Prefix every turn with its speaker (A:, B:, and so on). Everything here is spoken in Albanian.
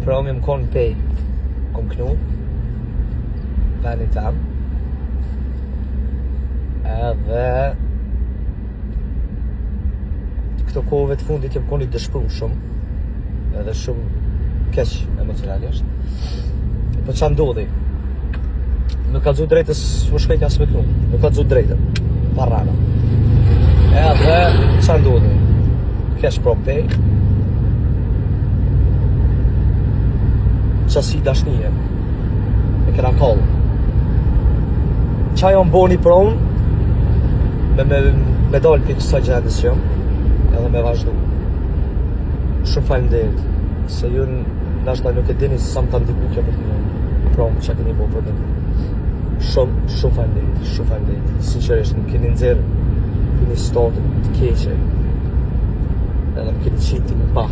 A: Promi më konë pej, kom knu, veni tem, edhe këto kohëve të fundit jem konë i dëshpru shumë, edhe shumë keq emocionalisht. Po qa ndodhi? Nuk ka dzu drejtës më shkejt as me knu, nuk ka dzu drejtën, parrana. Edhe qa ndodhi? Kesh prom pej, qasi dashnije, e kena kollë. Qa jo më boni pron, me dalë për kësaj gjendës që edhe me vazhdu. Shumë faleminderit, se ju nashta nuk e dini se sa më ta ndiku kjo për të pron që keni bo për një. Shumë faleminderit, sinqerisht, më keni nxerë për një statë të keqe, edhe më keni qitë më pa.